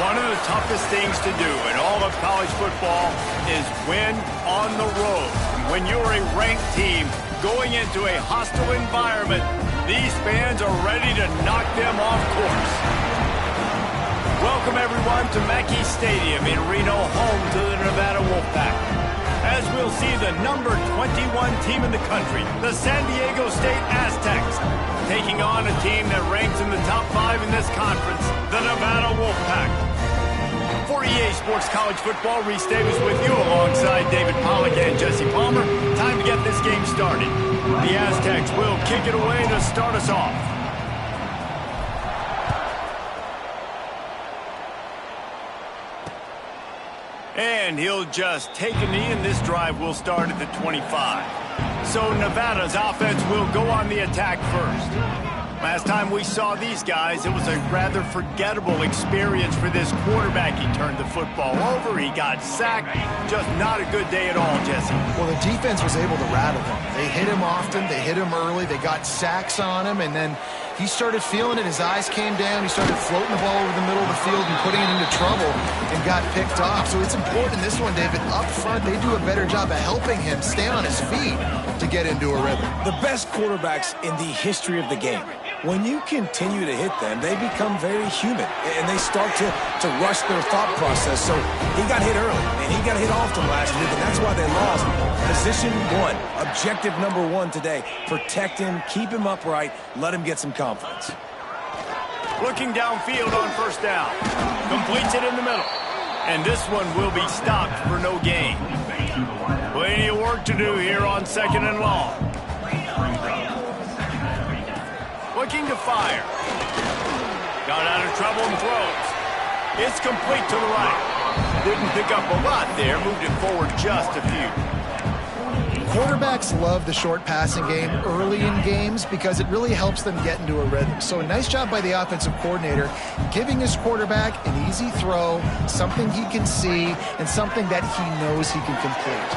One of the toughest things to do in all of college football is win on the road. When you're a ranked team going into a hostile environment, these fans are ready to knock them off course. Welcome, everyone, to Mackey Stadium in Reno, home to the Nevada Wolfpack. As we'll see the number 21 team in the country, the San Diego State Aztecs, taking on a team that ranks in the top 5 in this conference, the Nevada Wolfpack. For EA Sports College Football, Reese Davis with you alongside David Pollack and Jesse Palmer. Time to get this game started. The Aztecs will kick it away to start us off. And he'll just take a knee, and this drive will start at the 25. So Nevada's offense will go on the attack first. Last time we saw these guys, it was a rather forgettable experience for this quarterback. He turned the football over, he got sacked. Just not a good day at all, Jesse. Well, the defense was able to rattle him. They hit him often, they hit him early, they got sacks on him, and then he started feeling it. His eyes came down, he started floating the ball over the middle of the field and putting it into trouble and got picked off. So it's important in this one, David, up front, they do a better job of helping him stay on his feet to get into a rhythm. The best quarterbacks in the history of the game, when you continue to hit them, they become very human, and they start to rush their thought process. So he got hit early, and he got hit often last week, and that's why they lost. Position 1, objective number 1 today. Protect him, keep him upright, let him get some confidence. Looking downfield on first down. Completes it in the middle. And this one will be stopped for no gain. Plenty of work to do here on second and long. Looking to fire. Got out of trouble and throws. It's complete to the right. Didn't pick up a lot there. Moved it forward just a few. Quarterbacks love the short passing game early in games because it really helps them get into a rhythm. So a nice job by the offensive coordinator giving his quarterback an easy throw, something he can see, and something that he knows he can complete.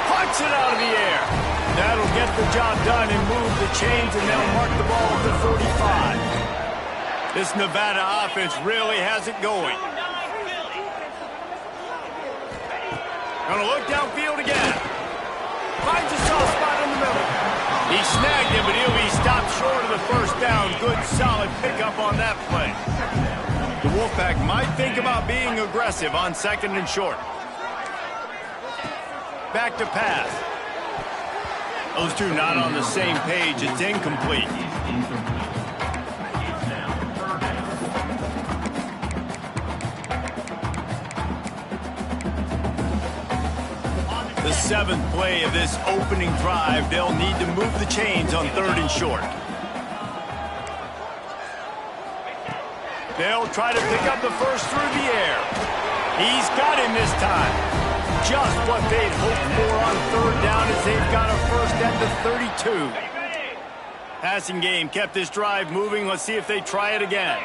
Punts it out of the air. That'll get the job done and move the chains, and they'll mark the ball at the 35. This Nevada offense really has it going. Gonna look downfield again. Finds a soft spot in the middle. He snagged him, but he'll be stopped short of the first down. Good, solid pickup on that play. The Wolfpack might think about being aggressive on second and short. Back to pass. Those two not on the same page. It's incomplete. The 7th play of this opening drive, they'll need to move the chains on third and short. They'll try to pick up the first through the air. He's got him this time. Just what they'd hoped for on third down as they've got a first at the 32. Passing game kept this drive moving. Let's see if they try it again.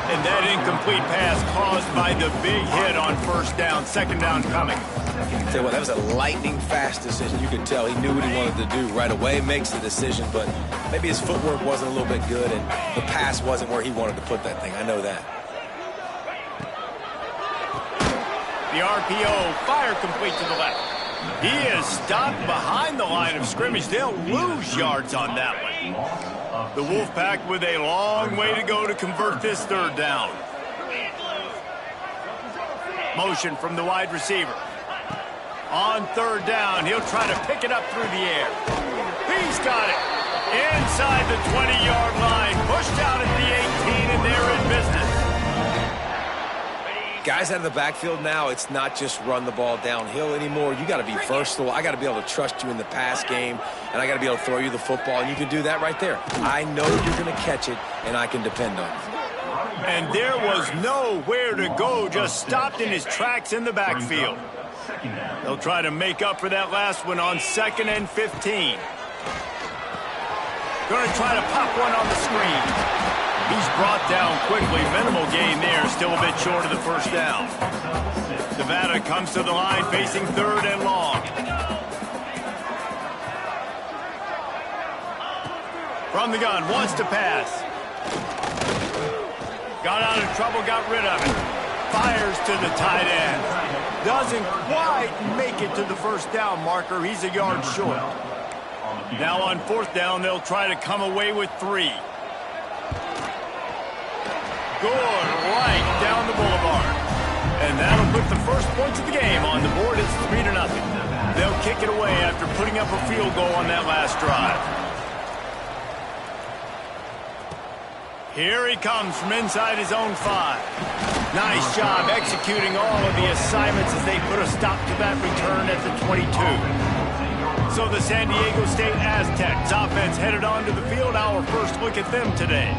And that incomplete pass caused by the big hit on first down. Second down coming. Tell you what, that was a lightning-fast decision. You could tell he knew what he wanted to do right away. Makes the decision, but maybe his footwork wasn't a little bit good, and the pass wasn't where he wanted to put that thing. I know that. The RPO, fire complete to the left. He is stopped behind the line of scrimmage. They'll lose yards on that one. The Wolfpack with a long way to go to convert this third down. Motion from the wide receiver. On third down, he'll try to pick it up through the air. He's got it. Inside the 20-yard line. Pushed out at the 18, and they're in business. Guys out of the backfield now, it's not just run the ball downhill anymore. You got to be versatile. I got to be able to trust you in the pass game, and I got to be able to throw you the football, and you can do that right there. I know you're going to catch it, and I can depend on it. And there was nowhere to go, just stopped in his tracks in the backfield. They'll try to make up for that last one on 2nd and 15. Going to try to pop one on the screen. He's brought down quickly. Minimal gain there. Still a bit short of the first down. Nevada comes to the line facing third and long. From the gun, wants to pass. Got out of trouble, got rid of it. Fires to the tight end. Doesn't quite make it to the first down marker. He's a yard short. Now on fourth down, they'll try to come away with 3. Good, right down the boulevard. And that'll put the first points of the game on the board. It's 3-0. They'll kick it away after putting up a field goal on that last drive. Here he comes from inside his own 5. Nice job executing all of the assignments as they put a stop to that return at the 22. So the San Diego State Aztecs offense headed onto the field. Our first look at them today.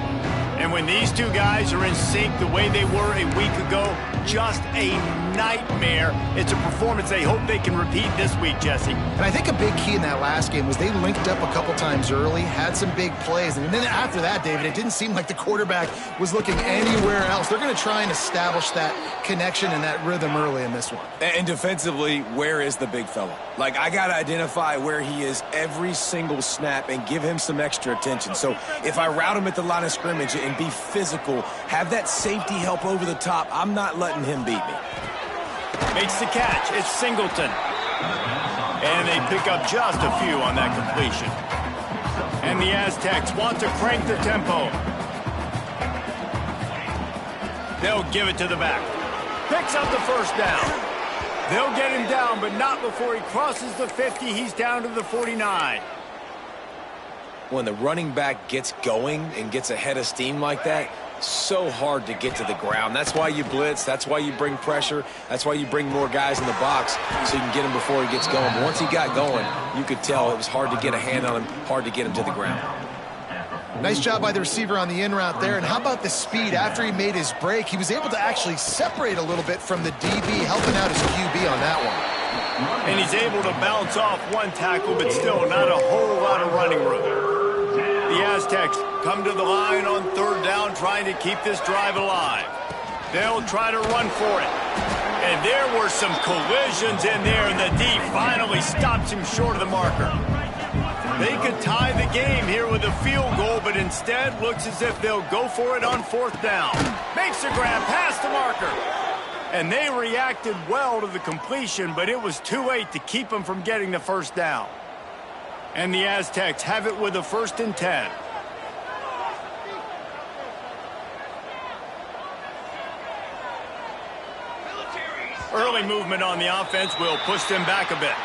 And when these two guys are in sync the way they were a week ago, just a nightmare. It's a performance they hope they can repeat this week, Jesse. And I think a big key in that last game was they linked up a couple times early, had some big plays, and then after that, David, it didn't seem like the quarterback was looking anywhere else. They're going to try and establish that connection and that rhythm early in this one. And defensively, where is the big fella? Like, I got to identify where he is every single snap and give him some extra attention. So if I route him at the line of scrimmage and be physical, have that safety help over the top, I'm not letting him beat me. Makes the catch. It's Singleton. And they pick up just a few on that completion. And the Aztecs want to crank the tempo. They'll give it to the back. Picks up the first down. They'll get him down, but not before he crosses the 50. He's down to the 49. When the running back gets going and gets ahead of steam like that, so hard to get to the ground. That's why you blitz. That's why you bring pressure. That's why you bring more guys in the box so you can get him before he gets going. But once he got going, you could tell it was hard to get a hand on him, hard to get him to the ground. Nice job by the receiver on the in route there. And how about the speed? After he made his break, he was able to actually separate a little bit from the DB, helping out his QB on that one. And he's able to bounce off one tackle, but still not a whole lot of running room. The Aztecs come to the line on third down, trying to keep this drive alive. They'll try to run for it. And there were some collisions in there, and the D finally stops him short of the marker. They could tie the game here with a field goal, but instead looks as if they'll go for it on fourth down. Makes a grab past the marker. And they reacted well to the completion, but it was too late to keep them from getting the first down. And the Aztecs have it with a 1st and 10. Early movement on the offense will push them back a bit.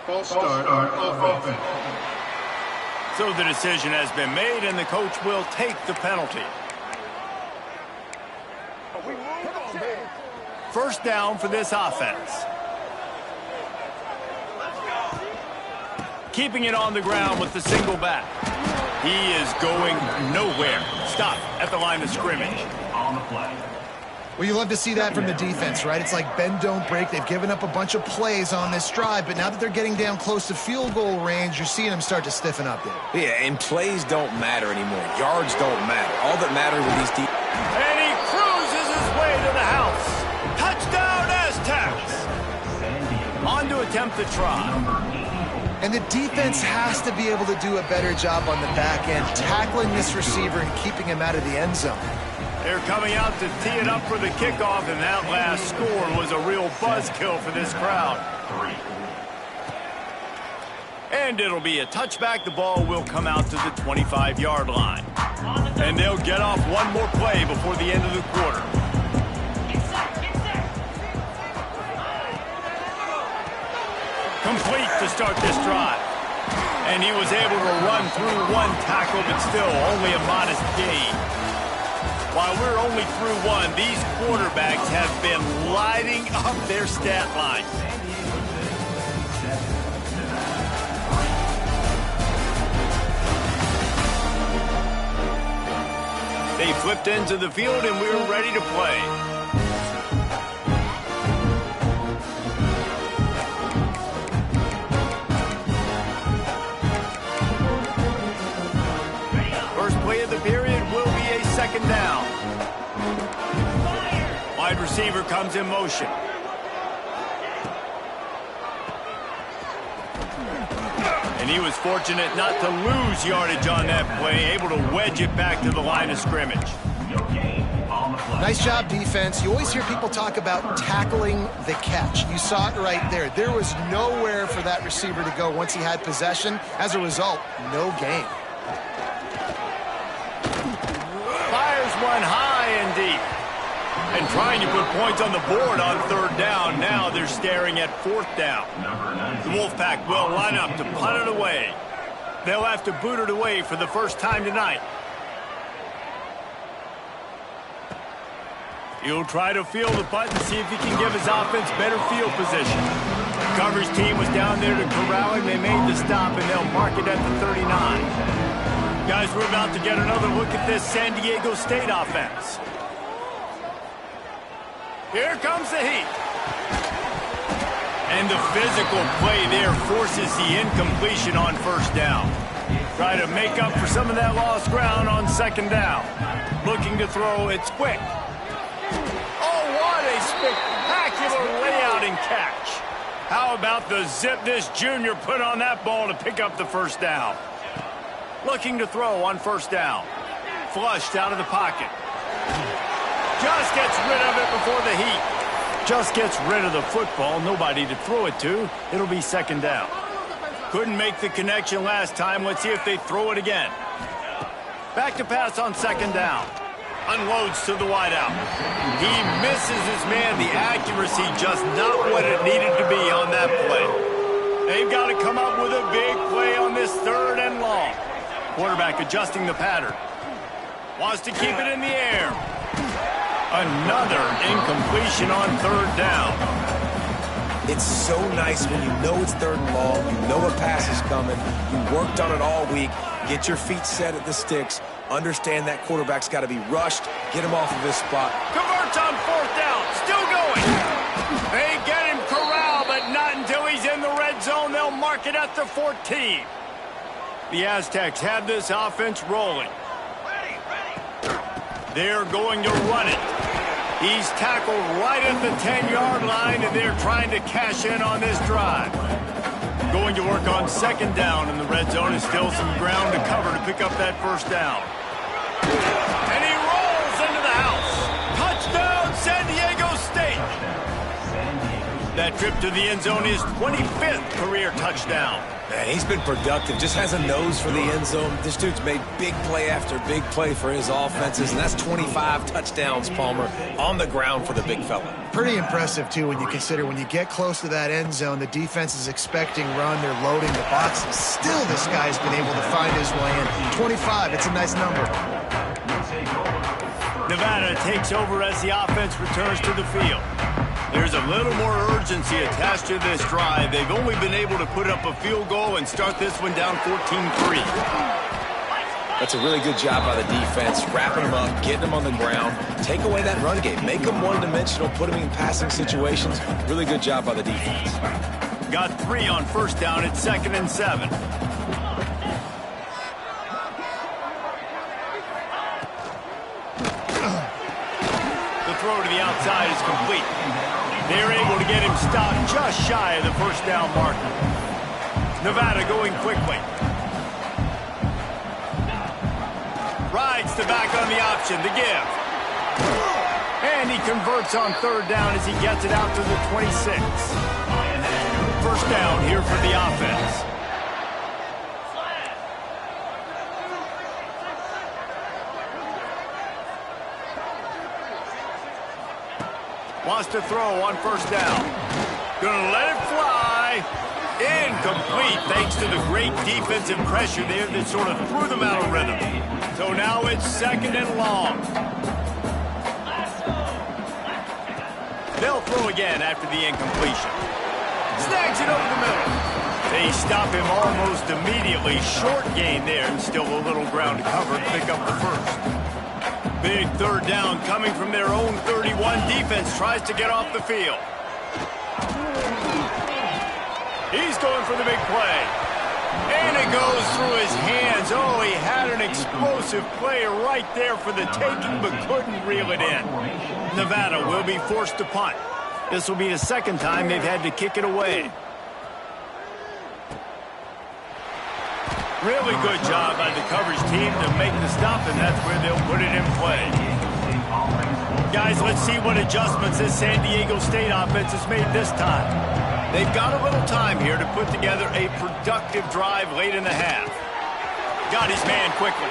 False start on offense. So the decision has been made, and the coach will take the penalty. First down for this offense. Keeping it on the ground with the single back. He is going nowhere. Stop at the line of scrimmage. On the play. Well, you love to see that from the defense, right? It's like bend, don't break. They've given up a bunch of plays on this drive, but now that they're getting down close to field goal range, you're seeing them start to stiffen up there. Yeah, and plays don't matter anymore. Yards don't matter. All that matters with these deep. And he cruises his way to the house. Touchdown, Aztecs. On to attempt the try. And the defense has to be able to do a better job on the back end, tackling this receiver and keeping him out of the end zone. They're coming out to tee it up for the kickoff, and that last score was a real buzzkill for this crowd. And it'll be a touchback. The ball will come out to the 25-yard line. And they'll get off one more play before the end of the quarter. Complete to start this drive. And he was able to run through one tackle, but still only a modest gain. While we're only through one, these quarterbacks have been lighting up their stat line. They flipped into the field, and we're ready to play. First play of the period will be a 2nd down. Wide receiver comes in motion. And he was fortunate not to lose yardage on that play, able to wedge it back to the line of scrimmage. Nice job, defense. You always hear people talk about tackling the catch. You saw it right there. There was nowhere for that receiver to go once he had possession. As a result, no gain. Fires one high and deep. And trying to put points on the board on third down. Now they're staring at fourth down. The Wolfpack will line up to punt it away. They'll have to boot it away for the first time tonight. He'll try to feel the punt and see if he can give his offense better field position. The coverage team was down there to corral him. They made the stop, and they'll mark it at the 39. Guys, we're about to get another look at this San Diego State offense. Here comes the heat. And the physical play there forces the incompletion on first down. Try to make up for some of that lost ground on second down. Looking to throw, it's quick. A spectacular layout and catch. How about the zip this junior put on that ball to pick up the first down? Looking to throw on first down. Flushed out of the pocket. Just gets rid of it before the heat. Just gets rid of the football. Nobody to throw it to. It'll be second down. Couldn't make the connection last time. Let's see if they throw it again. Back to pass on second down. Unloads to the wideout. He misses his man. The accuracy just not what it needed to be on that play. They've got to come up with a big play on this third and long. Quarterback adjusting the pattern. Wants to keep it in the air. Another incompletion on third down. It's so nice when you know it's third and long, you know a pass is coming, you worked on it all week, get your feet set at the sticks, understand that quarterback's got to be rushed, get him off of his spot. Converts on fourth down, still going. They get him corralled, but not until he's in the red zone. They'll mark it at the 14. The Aztecs have this offense rolling. They're going to run it. He's tackled right at the 10-yard line, and they're trying to cash in on this drive. Going to work on second down in the red zone. Is still some ground to cover to pick up that first down. And he rolls into the house. Touchdown, San Diego State. That trip to the end zone is 25th career touchdown. Man, he's been productive, just has a nose for the end zone. This dude's made big play after big play for his offenses, and that's 25 touchdowns, Palmer, on the ground for the big fella. Pretty impressive, too, when you consider when you get close to that end zone, the defense is expecting run, they're loading the box, and still this guy's been able to find his way in. 25, it's a nice number. Nevada takes over as the offense returns to the field. There's a little more urgency attached to this drive. They've only been able to put up a field goal and start this one down 14-3. That's a really good job by the defense, wrapping them up, getting them on the ground, take away that run game, make them one-dimensional, put them in passing situations. Really good job by the defense. Got 3 on first down at 2nd and 7. The throw to the outside is complete. They're able to get him stopped just shy of the first down marker. Nevada going quickly. Rides the back on the option to give. And he converts on third down as he gets it out to the 26. First down here for the offense. Wants to throw on first down. Gonna let it fly. Incomplete thanks to the great defensive pressure there that sort of threw them out of rhythm. So now it's 2nd and long. They'll throw again after the incompletion. Snags it over the middle. They stop him almost immediately. Short gain there and still a little ground to cover to pick up the first. Big third down coming from their own 31. Defense tries to get off the field. He's going for the big play. And it goes through his hands. Oh, he had an explosive play right there for the taking, but couldn't reel it in. Nevada will be forced to punt. This will be the second time they've had to kick it away. Really good job by the coverage team to make the stop, and that's where they'll put it in play. Guys, let's see what adjustments this San Diego State offense has made this time. They've got a little time here to put together a productive drive late in the half. Got his man quickly.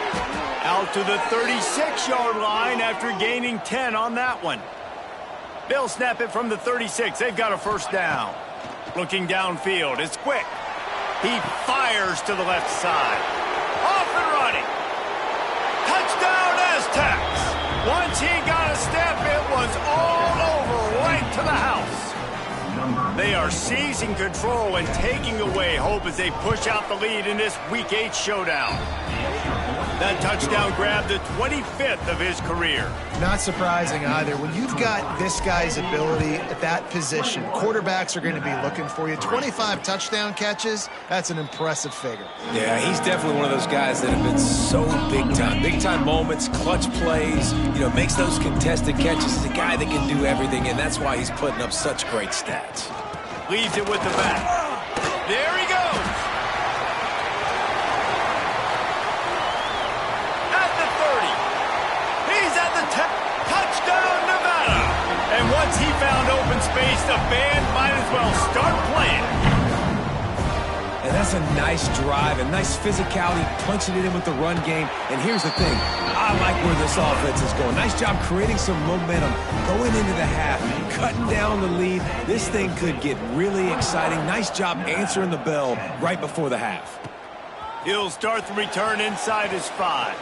Out to the 36-yard line after gaining 10 on that one. They'll snap it from the 36. They've got a first down. Looking downfield, it's quick. He fires to the left side. Off and running. Touchdown, Aztecs. Once he got a step, it was all over right to the house. They are seizing control and taking away hope as they push out the lead in this Week 8 showdown. That touchdown grabbed the 25th of his career. Not surprising either. When you've got this guy's ability at that position, quarterbacks are going to be looking for you. 25 touchdown catches, that's an impressive figure. Yeah, he's definitely one of those guys that have been so big time. Big time moments, clutch plays, makes those contested catches. He's a guy that can do everything, and that's why he's putting up such great stats. Leaves it with the back. There he goes. Touchdown, Nevada! And once he found open space, the band might as well start playing. And that's a nice drive, a nice physicality, punching it in with the run game. And here's the thing, I like where this offense is going. Nice job creating some momentum, going into the half, cutting down the lead. This thing could get really exciting. Nice job answering the bell right before the half. He'll start the return inside his 5.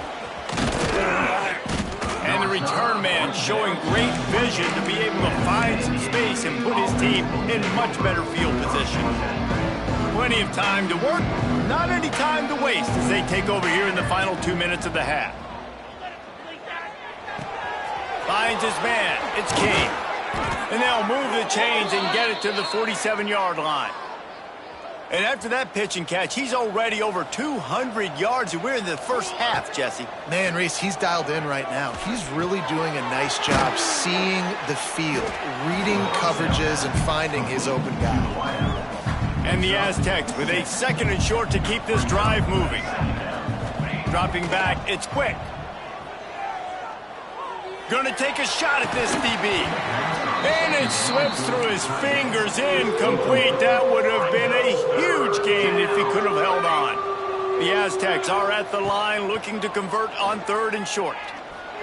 And the return man showing great vision to be able to find some space and put his team in much better field position. Plenty of time to work, not any time to waste as they take over here in the final 2 minutes of the half. Finds his man, it's King. And they'll move the chains and get it to the 47-yard line. And after that pitch and catch, he's already over 200 yards, and we're in the first half, Jesse. Man, Reese, he's dialed in right now. He's really doing a nice job seeing the field, reading coverages, and finding his open guy. And the Aztecs with a 2nd and short to keep this drive moving. Dropping back, it's quick. Gonna take a shot at this DB. And it slips through his fingers, incomplete. That would have been a huge gain if he could have held on. The Aztecs are at the line looking to convert on 3rd and short.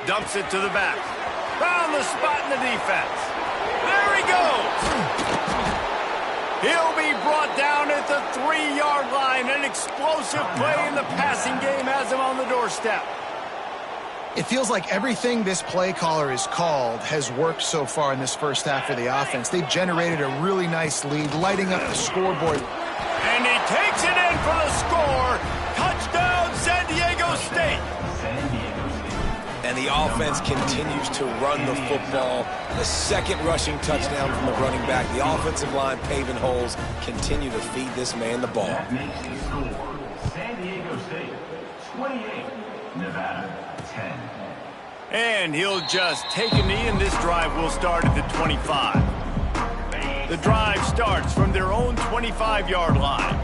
Dumps it to the back. Found the spot in the defense. There he goes. He'll be brought down at the 3-yard line. An explosive play in the passing game has him on the doorstep. It feels like everything this play caller has called has worked so far in this first half of the offense. They've generated a really nice lead, lighting up the scoreboard. And he takes it in for the score. Touchdown, San Diego State. And the offense continues to run the football. The 2nd rushing touchdown from the running back. The offensive line paving holes. Continue to feed this man the ball. That makes the score San Diego State 28, Nevada 10. And he'll just take a knee, and this drive will start at the 25. The drive starts from their own 25-yard line.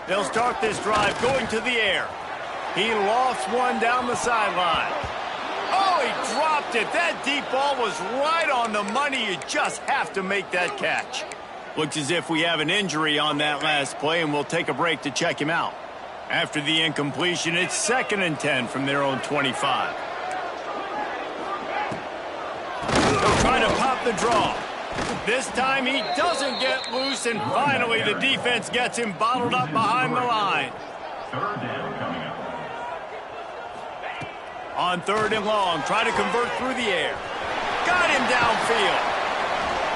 They'll start this drive going to the air. He lofts one down the sideline. Oh, he dropped it. That deep ball was right on the money. You just have to make that catch. Looks as if we have an injury on that last play, and we'll take a break to check him out. After the incompletion, it's 2nd and 10 from their own 25. They'll try to pop the draw. This time he doesn't get loose, and finally the defense gets him bottled up behind the line. 3rd down coming up. On 3rd and long, try to convert through the air. Got him downfield.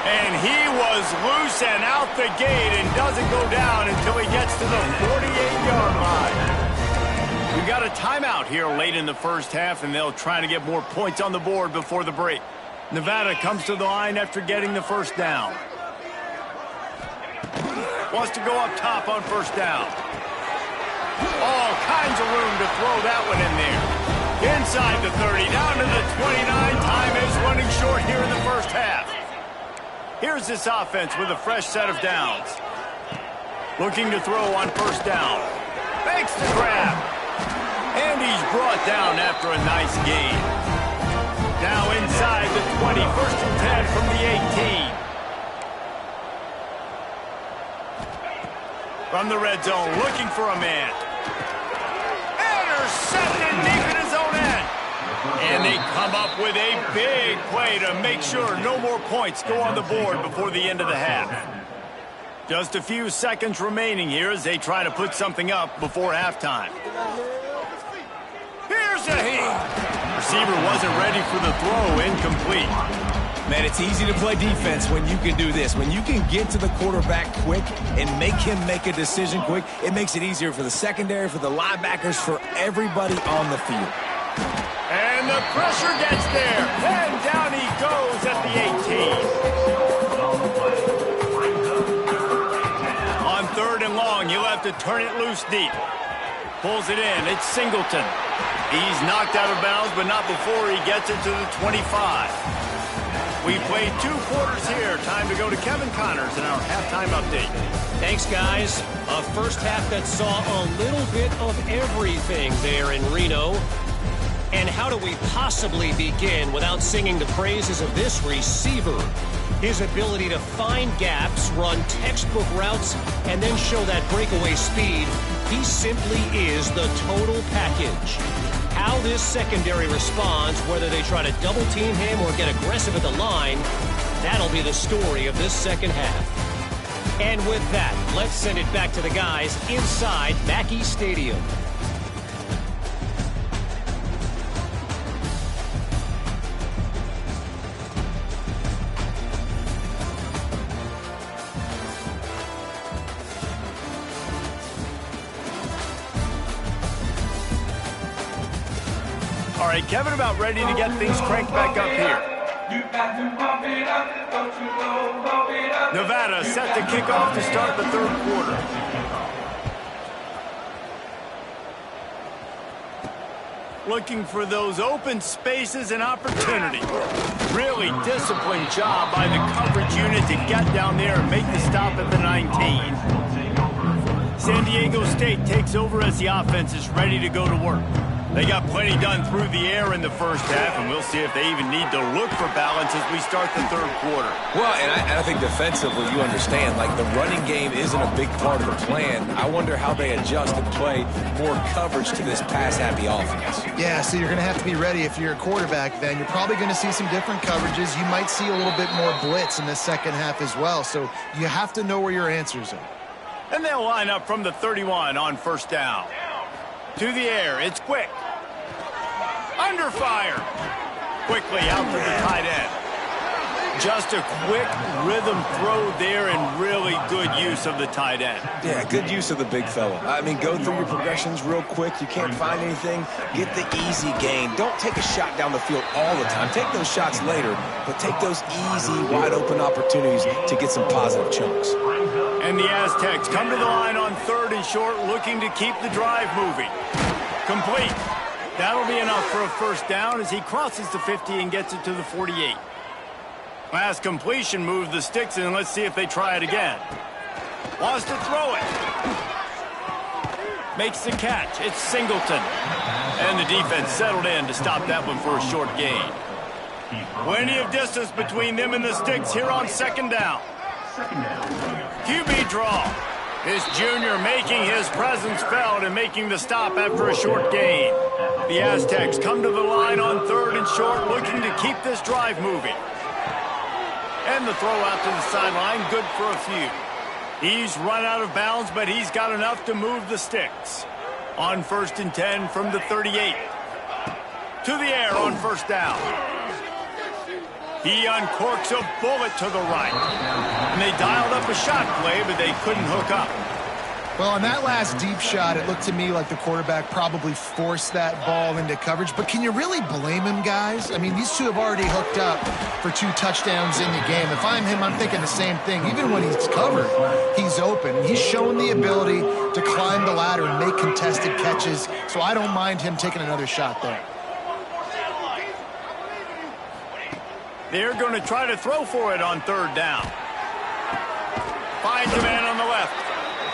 And he was loose and out the gate and doesn't go down until he gets to the 48-yard line. We've got a timeout here late in the first half, and they'll try to get more points on the board before the break. Nevada comes to the line after getting the first down. Wants to go up top on first down. All kinds of room to throw that one in there. Inside the 30, down to the 29. Time is running short here in the first half. Here's this offense with a fresh set of downs. Looking to throw on first down. Makes the grab. And he's brought down after a nice gain. Now inside the 20, 1st and 10 from the 18. From the red zone, looking for a man. Intercepted deep in his own end. And they come up with a big play to make sure no more points go on the board before the end of the half. Just a few seconds remaining here as they try to put something up before halftime. Here's a hit. Receiver wasn't ready for the throw, incomplete. Man, it's easy to play defense when you can do this. When you can get to the quarterback quick and make him make a decision quick, it makes it easier for the secondary, for the linebackers, for everybody on the field. And the pressure gets there. And down he goes at the 18. On 3rd and long, he'll have to turn it loose deep. Pulls it in. It's Singleton. He's knocked out of bounds, but not before he gets it to the 25. We played 2 quarters here. Time to go to Kevin Connors in our halftime update. Thanks, guys. A first half that saw a little bit of everything there in Reno. And how do we possibly begin without singing the praises of this receiver? His ability to find gaps, run textbook routes, and then show that breakaway speed. He simply is the total package. How this secondary responds, whether they try to double team him or get aggressive at the line, that'll be the story of this second half. And with that, let's send it back to the guys inside Mackey Stadium. All right, Kevin, about ready to get things cranked back up here. Nevada set to kick off to start the 3rd quarter. Looking for those open spaces and opportunity. Really disciplined job by the coverage unit to get down there and make the stop at the 19. San Diego State takes over as the offense is ready to go to work. They got plenty done through the air in the first half, and we'll see if they even need to look for balance as we start the 3rd quarter. Well, and I think defensively, you understand, like the running game isn't a big part of the plan. I wonder how they adjust and play more coverage to this pass-happy offense. Yeah, so you're going to have to be ready if you're a quarterback then. You're probably going to see some different coverages. You might see a little bit more blitz in the second half as well, so you have to know where your answers are. And they'll line up from the 31 on first down. To the air, it's quick. Under fire. Quickly out to the tight end. Just a quick rhythm throw there and really good use of the tight end. Yeah, good use of the big fella. I mean, go through your progressions real quick. You can't find anything. Get the easy gain. Don't take a shot down the field all the time. Take those shots later, but take those easy, wide-open opportunities to get some positive chunks. And the Aztecs come to the line on 3rd and short, looking to keep the drive moving. Complete. That'll be enough for a first down as he crosses the 50 and gets it to the 48. Last completion moved the sticks, and let's see if they try it again. Wants to throw it. Makes the catch. It's Singleton. And the defense settled in to stop that one for a short gain. Plenty of distance between them and the sticks here on 2nd down. QB draw. This junior making his presence felt and making the stop after a short gain. The Aztecs come to the line on 3rd and short, looking to keep this drive moving. And the throw out to the sideline, good for a few. He's run out of bounds, but he's got enough to move the sticks. On 1st and 10 from the 38. To the air on first down. He uncorks a bullet to the right. And they dialed up a shot play, but they couldn't hook up. Well, on that last deep shot, it looked to me like the quarterback probably forced that ball into coverage. But can you really blame him, guys? I mean, these two have already hooked up for 2 touchdowns in the game. If I'm him, I'm thinking the same thing. Even when he's covered, he's open. He's shown the ability to climb the ladder and make contested catches. So I don't mind him taking another shot there. They're going to try to throw for it on third down. Finds a man on the left.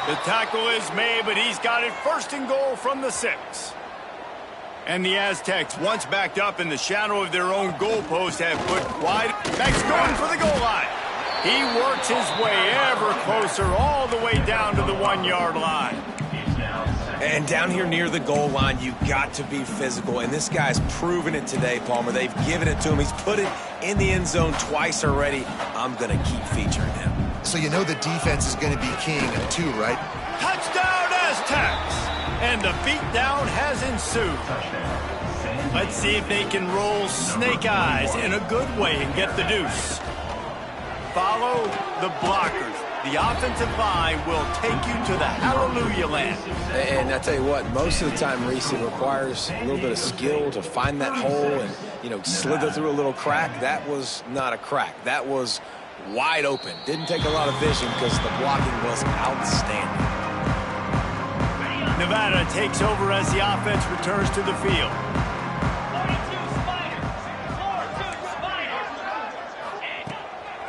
The tackle is made, but he's got it first and goal from the 6. And the Aztecs, once backed up in the shadow of their own goalpost, have put wide. Max going for the goal line. He works his way ever closer all the way down to the 1-yard line. And down here near the goal line, you got to be physical. And this guy's proven it today, Palmer. They've given it to him. He's put it in the end zone twice already. I'm going to keep featuring him. So you know the defense is going to be king too, right? Touchdown, Aztecs! And the beatdown has ensued. Let's see if they can roll snake eyes in a good way and get the deuce. Follow the blockers. The offensive line will take you to the hallelujah land. And I tell you what, most of the time, Reese, it requires a little bit of skill to find that hole and, slither through a little crack. That was not a crack. That was wide open. Didn't take a lot of vision because the blocking was outstanding. Nevada takes over as the offense returns to the field.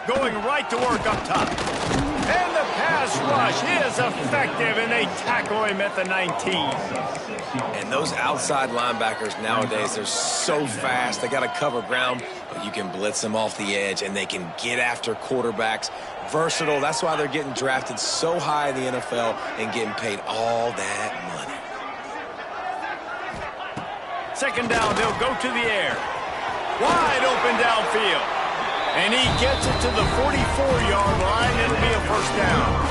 Going right to work up top. And the pass rush is effective, and they tackle him at the 19. And those outside linebackers nowadays, they're so fast. They got to cover ground, but you can blitz them off the edge, and they can get after quarterbacks. Versatile. That's why they're getting drafted so high in the NFL and getting paid all that money. Second down, they'll go to the air. Wide open downfield. And he gets it to the 44-yard line. It'll be a first down.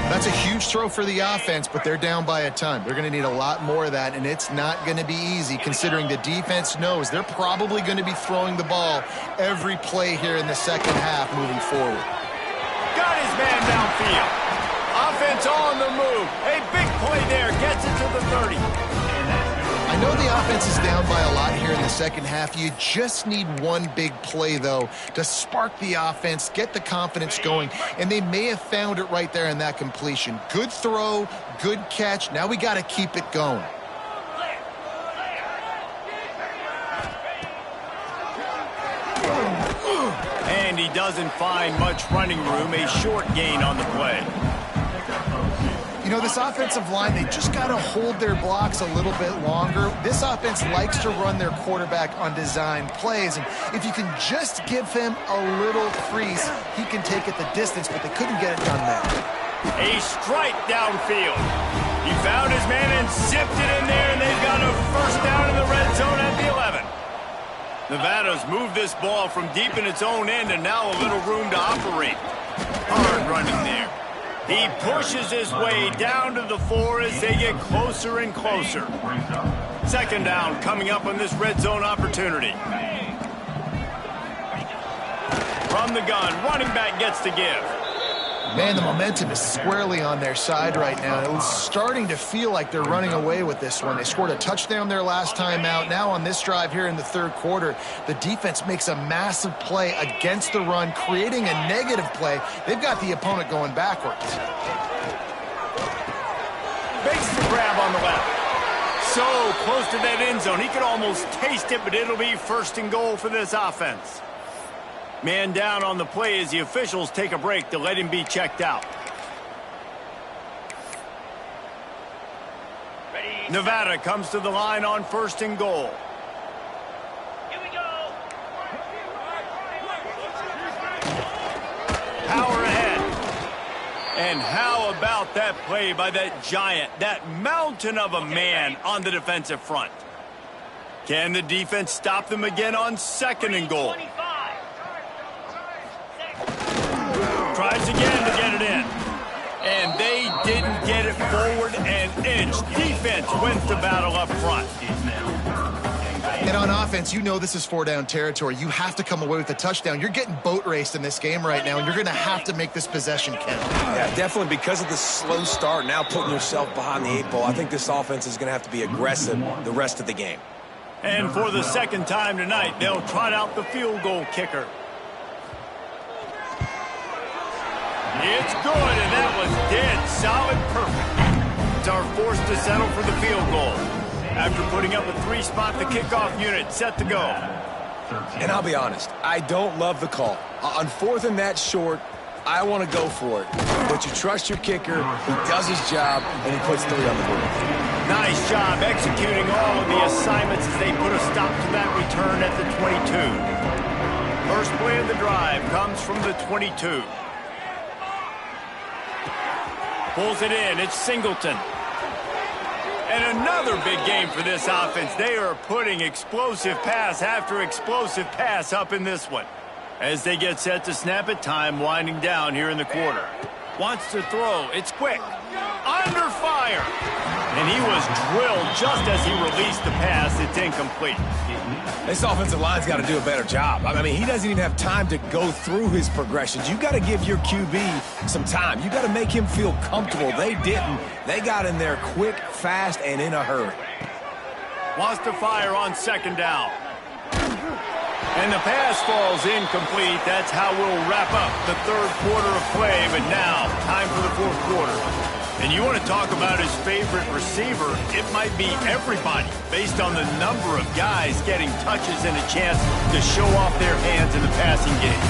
That's a huge throw for the offense, but they're down by a ton. They're going to need a lot more of that, and it's not going to be easy considering the defense knows they're probably going to be throwing the ball every play here in the second half moving forward. Got his man downfield. Offense on the move. A big play there. Gets it to the 30. I know the offense is down by a lot here in the second half. You just need one big play, though, to spark the offense, get the confidence going, and they may have found it right there in that completion. Good throw, good catch. Now we got to keep it going. And he doesn't find much running room. A short gain on the play. This offensive line, they just got to hold their blocks a little bit longer. This offense likes to run their quarterback on design plays, and if you can just give him a little crease, he can take it the distance, but they couldn't get it done there. A strike downfield. He found his man and zipped it in there, and they've got a first down in the red zone at the 11. Nevada's moved this ball from deep in its own end, and now a little room to operate. Hard running there. He pushes his way down to the 4 as they get closer and closer. Second down coming up on this red zone opportunity. From the gun, running back gets to give. Man, the momentum is squarely on their side right now. It was starting to feel like they're running away with this one. They scored a touchdown their last time out. Now on this drive here in the third quarter, the defense makes a massive play against the run, creating a negative play. They've got the opponent going backwards. Makes the grab on the left. So close to that end zone. He could almost taste it, but it'll be first and goal for this offense. Man down on the play as the officials take a break to let him be checked out. Ready, Nevada comes to the line on first and goal. Here we go. Power ahead. And how about that play by that giant, that mountain of a man on the defensive front? Can the defense stop them again on second and goal? Tries again to get it in. And they didn't get it forward an inch. Defense wins the battle up front. And on offense, this is 4-down territory. You have to come away with a touchdown. You're getting boat raced in this game right now, and you're going to have to make this possession count. Yeah, definitely because of the slow start, now putting yourself behind the 8 ball. I think this offense is going to have to be aggressive the rest of the game. And for the second time tonight, they'll trot out the field goal kicker. It's good, and that was dead solid perfect. It's our forced to settle for the field goal. After putting up a 3-spot, the kickoff unit set to go. And I'll be honest, I don't love the call. On 4th and that short, I want to go for it. But you trust your kicker, he does his job, and he puts 3 on the board. Nice job executing all of the assignments as they put a stop to that return at the 22. First play of the drive comes from the 22. Pulls it in. It's Singleton. And another big game for this offense. They are putting explosive pass after explosive pass up in this one. As they get set to snap it, time winding down here in the quarter. Wants to throw. It's quick. Under fire. And he was drilled just as he released the pass. It's incomplete. This offensive line's got to do a better job. I mean, he doesn't even have time to go through his progressions. You got to give your QB some time. You got to make him feel comfortable. They didn't. They got in there quick, fast, and in a hurry. Wants to fire on 2nd down. And the pass falls incomplete. That's how we'll wrap up the 3rd quarter of play. But now, time for the 4th quarter. And you want to talk about his favorite receiver, it might be everybody, based on the number of guys getting touches and a chance to show off their hands in the passing game.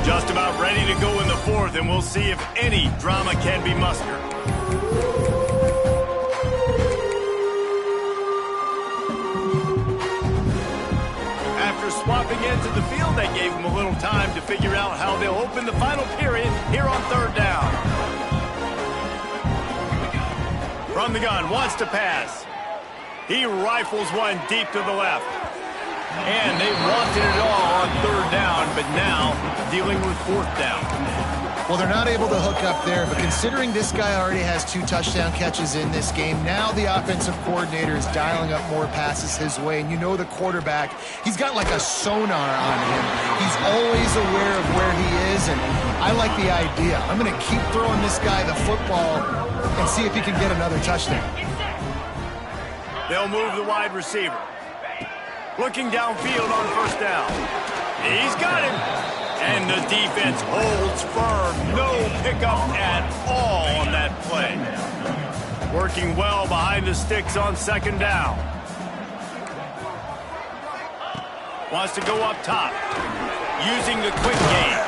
Just about ready to go in the 4th, and we'll see if any drama can be mustered. After swapping into the field, that gave him a little time to figure out how they'll open the final period here on 3rd down. From the gun, wants to pass. He rifles one deep to the left. And they wanted it all on 3rd down, but now dealing with 4th down. Well, they're not able to hook up there, but considering this guy already has 2 touchdown catches in this game, now the offensive coordinator is dialing up more passes his way. And you know the quarterback, he's got like a sonar on him. He's always aware of where he is, and I like the idea. I'm going to keep throwing this guy the football and see if he can get another touchdown. They'll move the wide receiver. Looking downfield on 1st down. He's got him. And the defense holds firm. No pickup at all on that play. Working well behind the sticks on 2nd down. Wants to go up top. Using the quick game.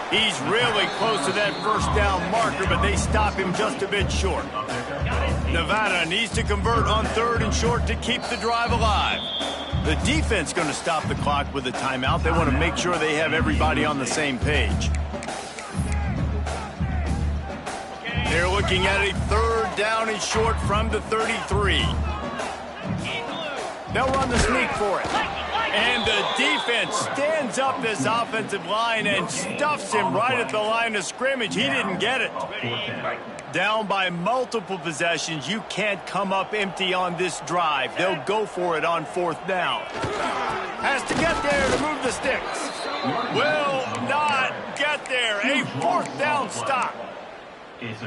He's really close to that 1st down marker, but they stop him just a bit short. Nevada needs to convert on 3rd and short to keep the drive alive. The defense going to stop the clock with a timeout. They want to make sure they have everybody on the same page. They're looking at a 3rd down and short from the 33. They'll run the sneak for it. And the defense stands up this offensive line and stuffs him right at the line of scrimmage. He didn't get it. Down by multiple possessions, you can't come up empty on this drive. They'll go for it on 4th down. Has to get there to move the sticks. Will not get there. A 4th down stop.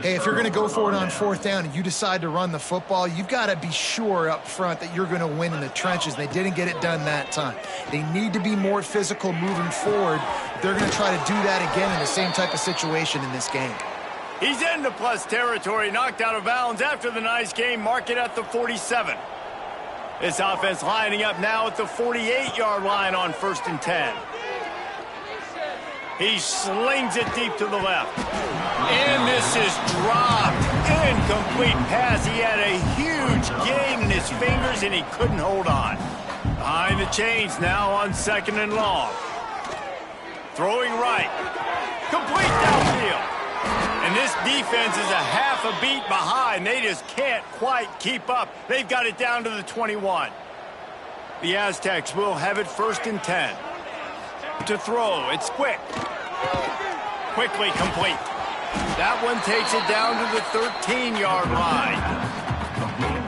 Hey, if you're going to go for it on 4th down and you decide to run the football, you've got to be sure up front that you're going to win in the trenches. They didn't get it done that time. They need to be more physical moving forward. They're going to try to do that again in the same type of situation in this game. He's into plus territory, knocked out of bounds after the nice game. Mark it at the 47. This offense lining up now at the 48-yard line on 1st and 10. He slings it deep to the left. And this is dropped. Incomplete pass. He had a huge gain in his fingers, and he couldn't hold on. Behind the chains now on 2nd and long. Throwing right. Complete downfield. And this defense is a half a beat behind. They just can't quite keep up. They've got it down to the 21. The Aztecs will have it 1st and 10. To throw, it's quick. Quickly complete. That one takes it down to the 13-yard line.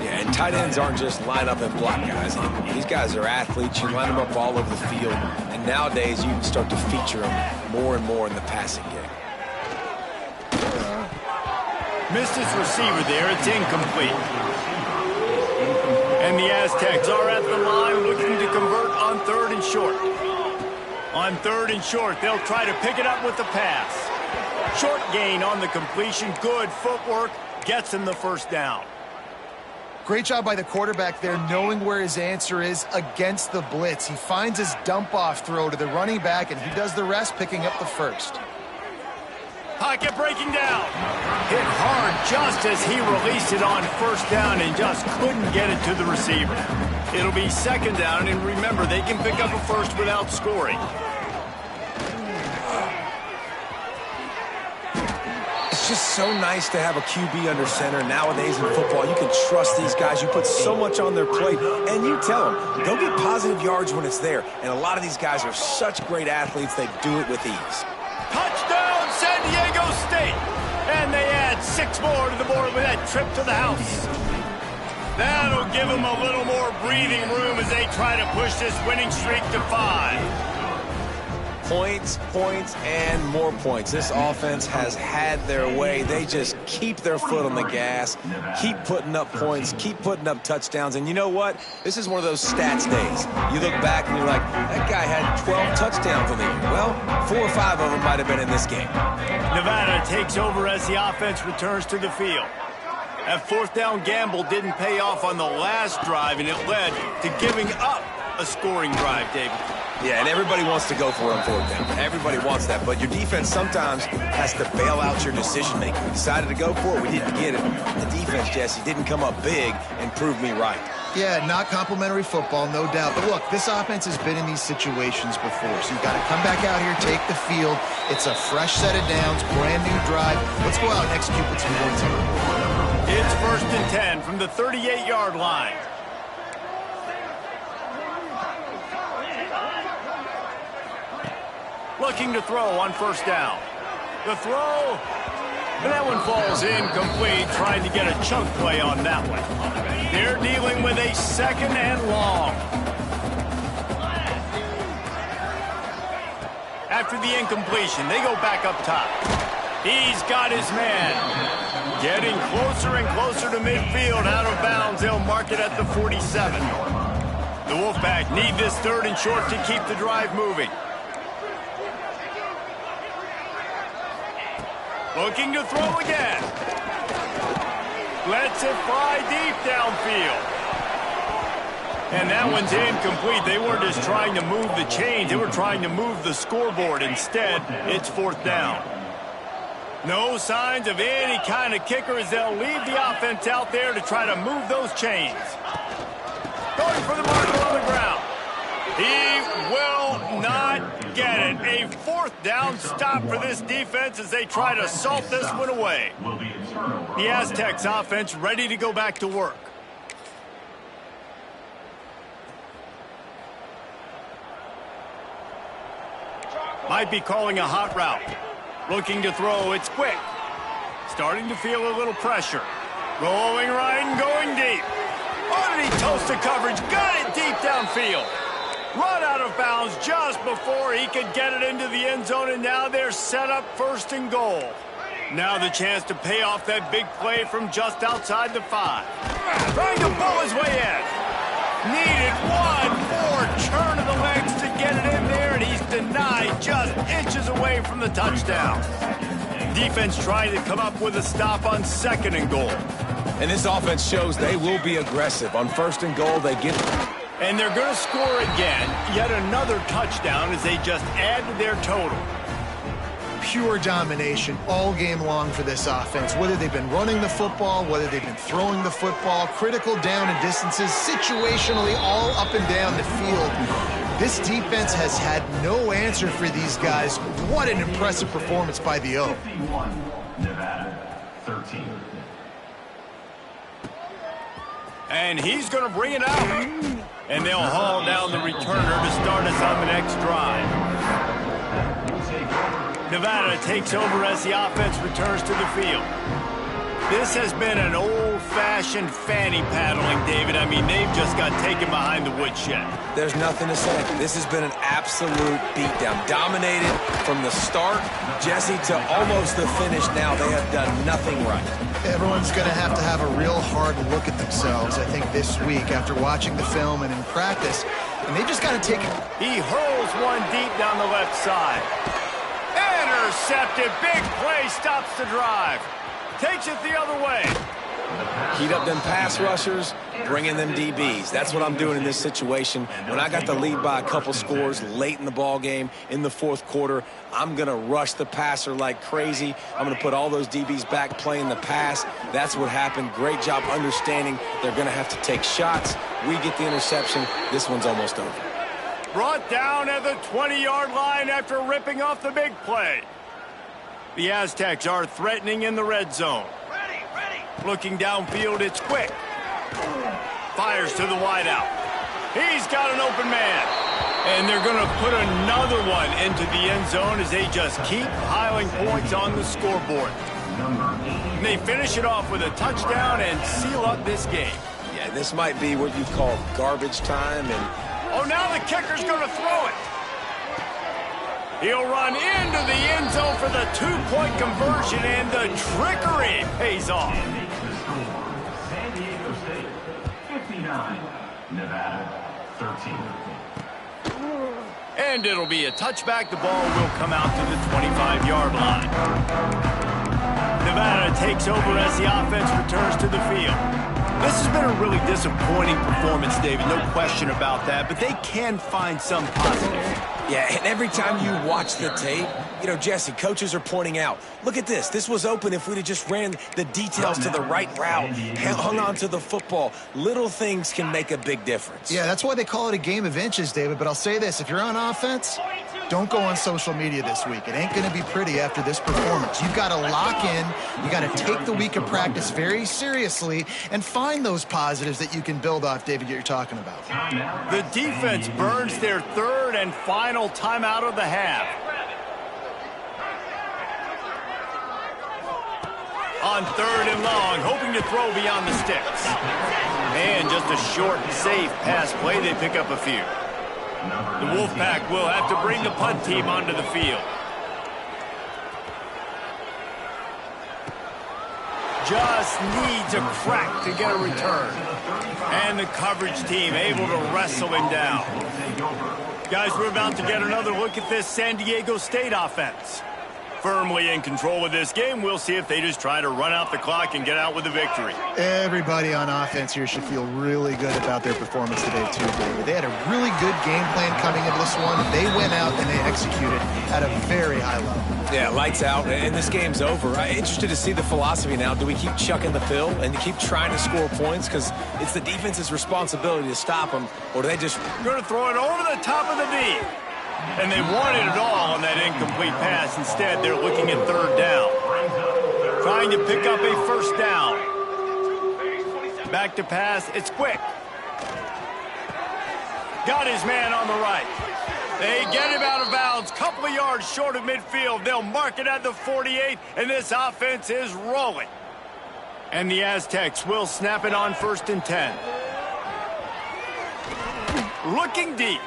Yeah, and tight ends aren't just line up and block guys. These guys are athletes. You line them up all over the field. And nowadays, you can start to feature them more and more in the passing game. Missed his receiver there. It's incomplete. And the Aztecs are at the line looking to convert on 3rd and short. On 3rd and short, they'll try to pick it up with the pass. Short gain on the completion. Good footwork. Gets him the 1st down. Great job by the quarterback there, knowing where his answer is against the blitz. He finds his dump-off throw to the running back, and he does the rest, picking up the first. Pocket breaking down. Hit hard just as he released it on first down and just couldn't get it to the receiver. It'll be second down, and remember, they can pick up a first without scoring. It's just so nice to have a QB under center nowadays in football. You can trust these guys. You put so much on their plate, and you tell them, go get positive yards when it's there. And a lot of these guys are such great athletes, they do it with ease. Touchdown, San Diego State! And they add 6 more to the board with that trip to the house. That'll give them a little more breathing room as they try to push this winning streak to 5. Points, points, and more points. This offense has had their way. They just keep their foot on the gas, keep putting up points, keep putting up touchdowns. And you know what? This is one of those stats days. You look back and you're like, that guy had 12 touchdowns in the year. Well, 4 or 5 of them might have been in this game. Nevada takes over as the offense returns to the field. That fourth down gamble didn't pay off on the last drive, and it led to giving up a scoring drive, David. Yeah, and everybody wants to go for it on fourth down. Everybody wants that, but your defense sometimes has to bail out your decision-making. We decided to go for it. We didn't get it. The defense, Jesse, didn't come up big and prove me right. Yeah, not complimentary football, no doubt. But look, this offense has been in these situations before, so you've got to come back out here, take the field. It's a fresh set of downs, brand new drive. Let's go out and execute what's important. It's 1st and 10 from the 38-yard line. Looking to throw on first down. The throw, and that one falls incomplete, trying to get a chunk play on that one. They're dealing with a 2nd and long. After the incompletion, they go back up top. He's got his man. Getting closer and closer to midfield, out of bounds. They'll mark it at the 47. The Wolfpack need this 3rd and short to keep the drive moving. Looking to throw again. Lets it fly deep downfield. And that one's incomplete. They weren't just trying to move the chains. They were trying to move the scoreboard. Instead, it's 4th down. No signs of any kind of kicker as they'll leave the offense out there to try to move those chains. Going for the marker on the ground. He will not get it. A 4th down stop for this defense as they try to salt this one away. The Aztecs offense ready to go back to work. Might be calling a hot route. Looking to throw, it's quick. Starting to feel a little pressure. Rolling right and going deep. Oh, did he toast the coverage? Got it deep downfield. Run out of bounds just before he could get it into the end zone, and now they're set up 1st and goal. Now the chance to pay off that big play from just outside the 5. Trying to pull his way in. Needed one more turn of the legs to get it in there, and he's denied just inches away from the touchdown. Defense trying to come up with a stop on 2nd and goal. And this offense shows they will be aggressive. On 1st and goal, they get it. And they're going to score again. Yet another touchdown as they just add to their total. Pure domination all game long for this offense. Whether they've been running the football, whether they've been throwing the football, critical down and distances, situationally all up and down the field. This defense has had no answer for these guys. What an impressive performance by the O. 51, Nevada, 13. And he's going to bring it out. And they'll haul down the returner to start us on the next drive. Nevada takes over as the offense returns to the field. This has been an old-fashioned fanny paddling, David. I mean, they've just got taken behind the woodshed. There's nothing to say. This has been an absolute beatdown. Dominated from the start, Jesse, to almost the finish now. They have done nothing right. Everyone's going to have a real hard look at themselves, I think, this week after watching the film and in practice. And they just got to take it. He hurls one deep down the left side. Intercepted. Big play stops the drive. Takes it the other way. Heat up them pass rushers, bring in them DBs. That's what I'm doing in this situation. When I got the lead by a couple scores late in the ball game, in the fourth quarter, I'm going to rush the passer like crazy. I'm going to put all those DBs back playing the pass. That's what happened. Great job understanding they're going to have to take shots. We get the interception. This one's almost over. Brought down at the 20-yard line after ripping off the big play. The Aztecs are threatening in the red zone. Looking downfield, it's quick. Fires to the wideout. He's got an open man. And they're going to put another one into the end zone as they just keep piling points on the scoreboard. And they finish it off with a touchdown and seal up this game. Yeah, this might be what you call garbage time. Oh, now the kicker's going to throw it. He'll run into the end zone for the two-point conversion, and the trickery pays off. San Diego State, 59. Nevada, 13. And it'll be a touchback. The ball will come out to the 25-yard line. Nevada takes over as the offense returns to the field. This has been a really disappointing performance, David, no question about that, but they can find some positives. Yeah, and every time you watch the tape, you know, Jesse, coaches are pointing out, look at this. This was open if we'd have just ran the details to the right route, hung on to the football. Little things can make a big difference. Yeah, that's why they call it a game of inches, David. But I'll say this, if you're on offense, don't go on social media this week. It ain't going to be pretty after this performance. You've got to lock in. You got to take the week of practice very seriously and find those positives that you can build off, David, that you're talking about. The defense burns their third and final timeout of the half. On third and long, hoping to throw beyond the sticks. And just a short, safe pass play. They pick up a few. The Wolfpack will have to bring the punt team onto the field. Just needs a crack to get a return. And the coverage team able to wrestle him down. Guys, we're about to get another look at this San Diego State offense. Firmly in control of this game. We'll see if they just try to run out the clock and get out with a victory. Everybody on offense here should feel really good about their performance today, too, David. They had a really good game plan coming into this one. They went out and they executed at a very high level. Yeah, lights out, and this game's over. I'm interested to see the philosophy now. Do we keep chucking the pill and keep trying to score points because it's the defense's responsibility to stop them, or do they just... Going to throw it over the top of the D. And they wanted it all on that incomplete pass. Instead, they're looking at third down. Trying to pick up a first down. Back to pass. It's quick. Got his man on the right. They get him out of bounds. Couple of yards short of midfield. They'll mark it at the 48, and this offense is rolling. And the Aztecs will snap it on 1st and 10. Looking deep.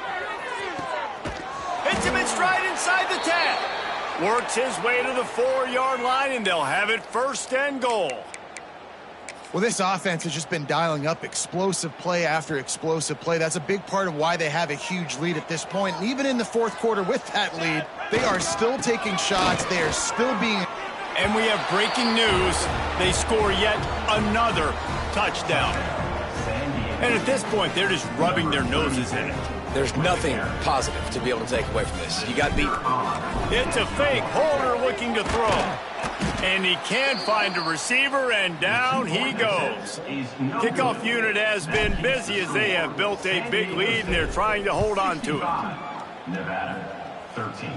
Hits him in stride inside the 10. Works his way to the 4-yard line, and they'll have it 1st and goal. Well, this offense has just been dialing up explosive play after explosive play. That's a big part of why they have a huge lead at this point. And even in the fourth quarter with that lead, they are still taking shots. They are still being... And we have breaking news. They score yet another touchdown. And at this point, they're just rubbing their noses in it. There's nothing positive to be able to take away from this. You got beat. It's a fake. Holder looking to throw. And he can't find a receiver, and down he goes. Kickoff unit has been busy as they have built a big lead, and they're trying to hold on to it. Nevada, 13.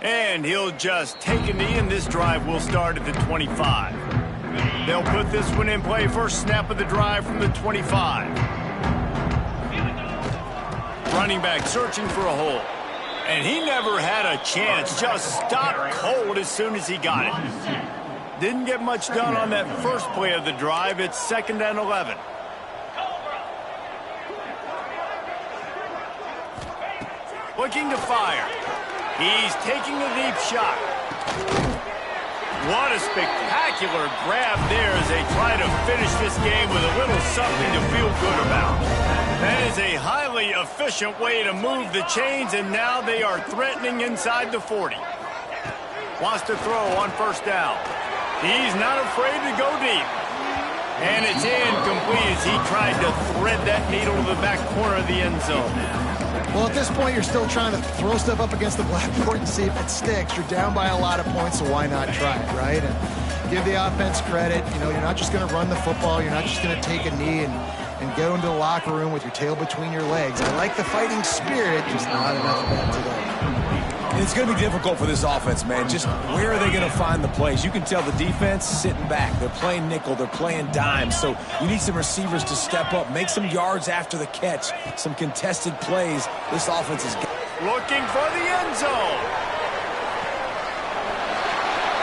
And he'll just take a knee, and this drive will start at the 25. They'll put this one in play. First snap of the drive from the 25. Running back searching for a hole. And he never had a chance. Just stopped cold as soon as he got it. Didn't get much done on that first play of the drive. It's 2nd and 11. Looking to fire. He's taking a deep shot. What a spectacular grab there as they try to finish this game with a little something to feel good about. That is a highly efficient way to move the chains, and now they are threatening inside the 40. Wants to throw on 1st down. He's not afraid to go deep. And it's incomplete as he tried to thread that needle to the back corner of the end zone. Well, at this point, you're still trying to throw stuff up against the blackboard and see if it sticks. You're down by a lot of points, so why not try it, right? And give the offense credit. You know, you're not just going to run the football. You're not just going to take a knee and go into the locker room with your tail between your legs. I like the fighting spirit, just not enough of that today. It's going to be difficult for this offense, man. Just where are they going to find the plays? You can tell the defense sitting back. They're playing nickel. They're playing dime. So you need some receivers to step up, make some yards after the catch, some contested plays. This offense is looking for the end zone.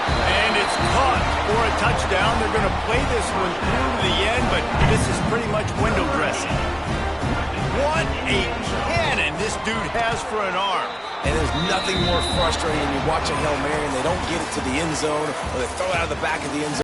And it's caught for a touchdown. They're going to play this one through to the end, but this is pretty much window dressing. What a cannon this dude has for an arm. And there's nothing more frustrating when you watch a Hail Mary and they don't get it to the end zone or they throw it out of the back of the end zone.